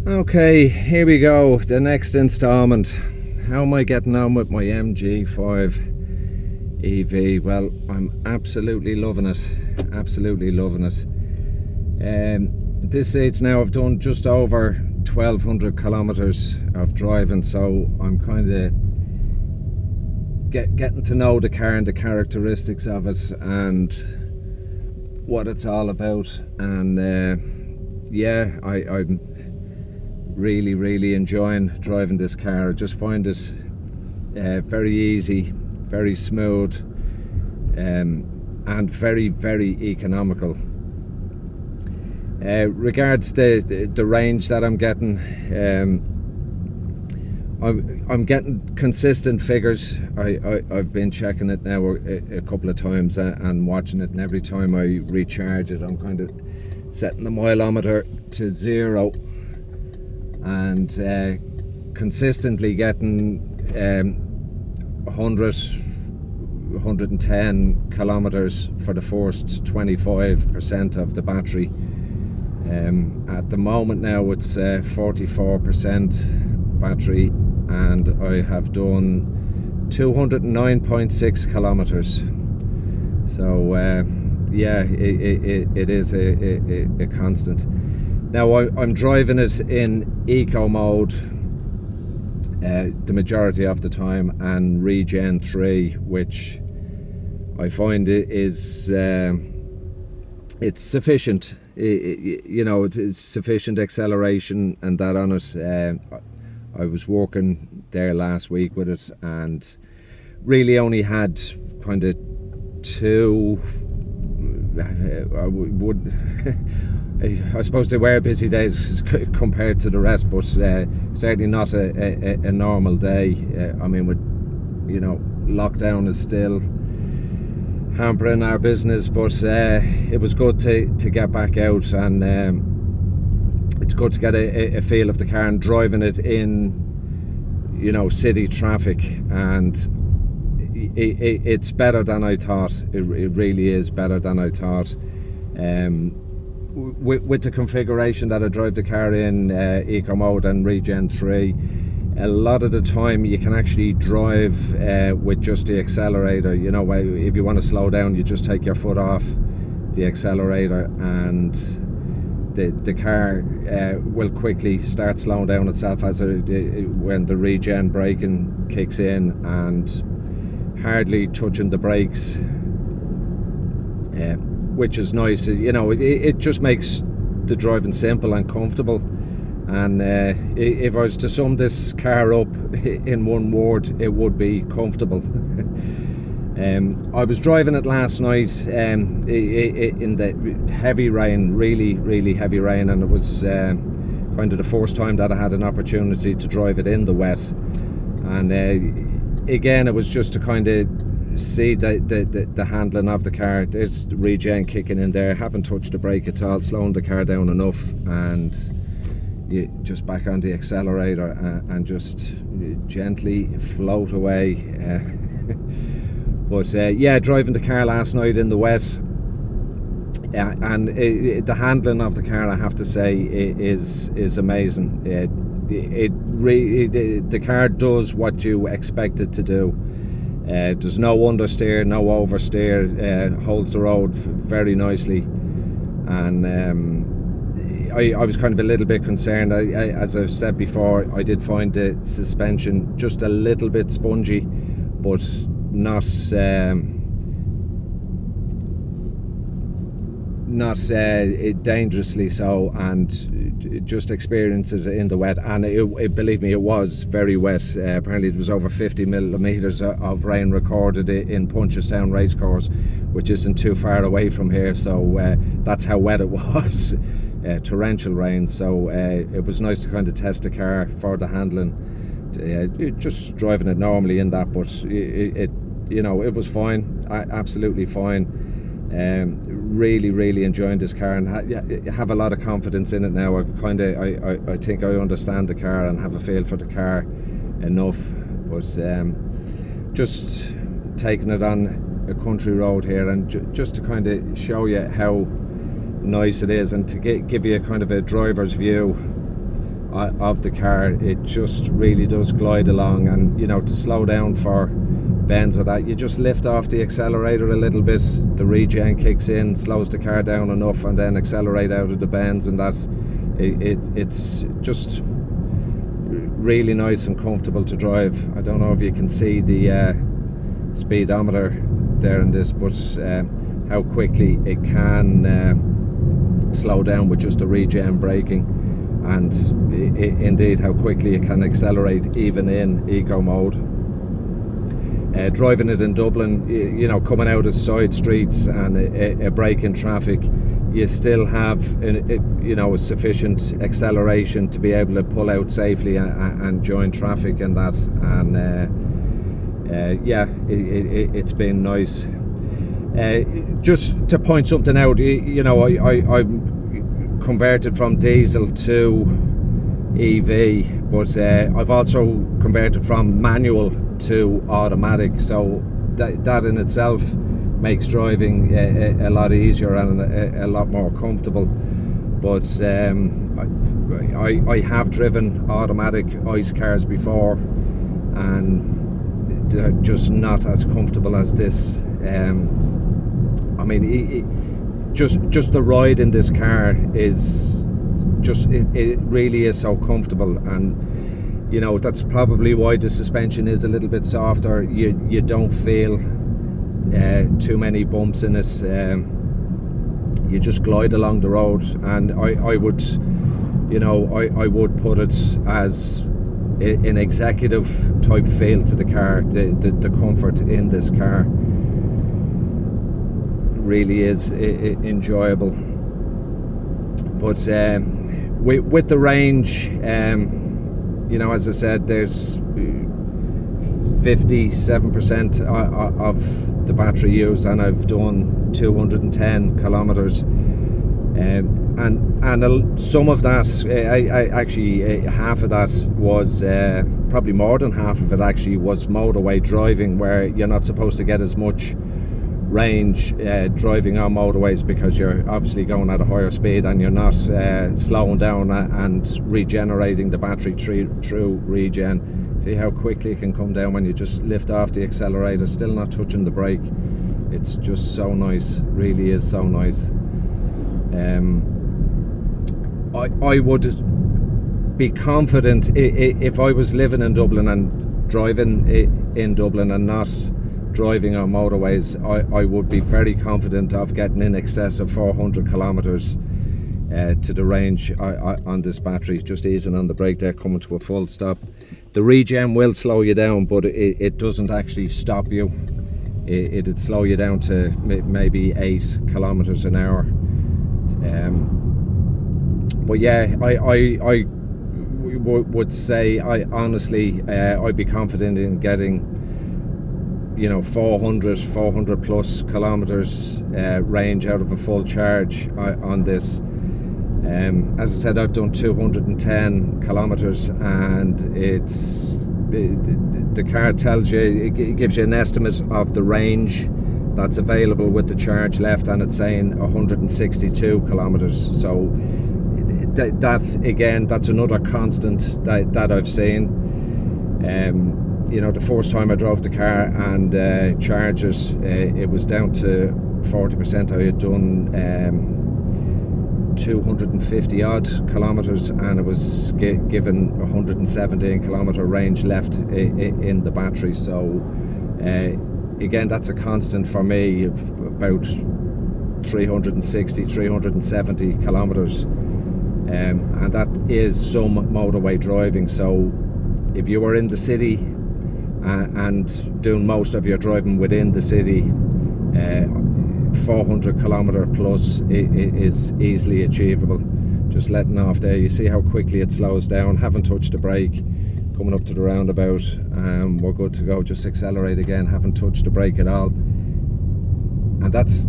Okay, here we go, the next installment. How am I getting on with my MG5 EV? Well, I'm absolutely loving it, absolutely loving it. At this stage now I've done just over 1200 kilometers of driving, so I'm kind of getting to know the car and the characteristics of it and what it's all about. And yeah, I'm really enjoying driving this car. I just find it very easy, very smooth, and very economical. Regards the range that I'm getting, I'm getting consistent figures. I've been checking it now a couple of times and watching it, and every time I recharge it I'm kind of setting the mileometer to 0 and consistently getting 110 kilometers for the first 25% of the battery. At the moment now it's 44% battery, and I have done 209.6 kilometers. So yeah, it is a constant. Now I'm driving it in eco mode the majority of the time, and regen 3, which I find is it's sufficient. You know, it's sufficient acceleration and that on it. I was working there last week with it and really only had kind of two. I suppose they were busy days compared to the rest, but certainly not a normal day. I mean, with, you know, lockdown is still hampering our business, but it was good to get back out, and it's good to get a feel of the car and driving it in, you know, city traffic, and it's better than I thought. It really is better than I thought. With the configuration that I drive the car in, eco mode and regen 3, a lot of the time you can actually drive with just the accelerator. You know, if you want to slow down, you just take your foot off the accelerator and the car will quickly start slowing down itself as when the regen braking kicks in, and hardly touching the brakes, which is nice. You know, it just makes the driving simple and comfortable. And if I was to sum this car up in one word, it would be comfortable. I was driving it last night in the heavy rain, really heavy rain, and it was kind of the first time that I had an opportunity to drive it in the wet. And again, it was just to kind of see the handling of the car. There's the regen kicking in there, haven't touched the brake at all, slowing the car down enough, and you just back on the accelerator and just gently float away. But yeah, driving the car last night in the wet, and the handling of the car, I have to say, is amazing. The car does what you expect it to do. There's no understeer, no oversteer, holds the road very nicely. And I was kind of a little bit concerned. As I've said before, I did find the suspension just a little bit spongy, but not dangerously so, and just experience it in the wet. And believe me, it was very wet. Apparently it was over 50 millimeters of rain recorded in Punchestown Racecourse, which isn't too far away from here, so that's how wet it was. Torrential rain. So it was nice to kind of test the car for the handling, just driving it normally in that, but it you know, it was fine, absolutely fine. Really enjoying this car, and have a lot of confidence in it now. I think I understand the car and have a feel for the car enough. But just taking it on a country road here, and just to kind of show you how nice it is, and to give you a kind of a driver's view of the car. It just really does glide along, and you know, to slow down for bends or that, you just lift off the accelerator a little bit, the regen kicks in, slows the car down enough, and then accelerate out of the bends, and it's just really nice and comfortable to drive. I don't know if you can see the speedometer there in this, but how quickly it can slow down with just the regen braking, and indeed how quickly it can accelerate even in eco mode. Driving it in Dublin, you know, coming out of side streets and a break in traffic, you still have you know, sufficient acceleration to be able to pull out safely and join traffic and that, and yeah, it's been nice. Just to point something out, you know, I converted from diesel to EV, but I've also converted from manual to automatic, so that in itself makes driving a lot easier and a lot more comfortable. But I have driven automatic ICE cars before, and they're just not as comfortable as this. I mean, just the ride in this car is just, it really is so comfortable, and you know, that's probably why the suspension is a little bit softer. You don't feel too many bumps in it. You just glide along the road, and I would, you know, I would put it as an executive type feel to the car. The comfort in this car really is enjoyable. But with the range, you know, as I said, there's 57% of the battery used, and I've done 210 kilometers, and some of that, I actually half of that was probably more than half of it actually was motorway driving, where you're not supposed to get as much range driving on motorways because you're obviously going at a higher speed, and you're not slowing down and regenerating the battery through regen. See how quickly it can come down when you just lift off the accelerator, still not touching the brake. It's just so nice, really is so nice. I would be confident if I was living in Dublin and driving in Dublin and not driving on motorways, I would be very confident of getting in excess of 400 kilometers to the range on this battery. Just easing on the brake there, coming to a full stop. The regen will slow you down, but it doesn't actually stop you. It'd slow you down to maybe 8 kilometers an hour. But yeah, I would say, honestly, I'd be confident in getting, you know, 400 plus kilometers range out of a full charge on this. As I said, I've done 210 kilometers, and the car tells you, it gives you an estimate of the range that's available with the charge left, and it's saying 162 kilometers. So that's, again, that's another constant that I've seen. You know, the first time I drove the car and charged it was down to 40%. I had done 250 odd kilometers, and it was given 117 kilometer range left in the battery. So again, that's a constant for me of about 370 kilometers, and that is some motorway driving. So if you were in the city and doing most of your driving within the city, 400 kilometer plus is easily achievable. Just letting off there, you see how quickly it slows down. Haven't touched the brake, coming up to the roundabout, we're good to go. Just accelerate again, haven't touched the brake at all, and that's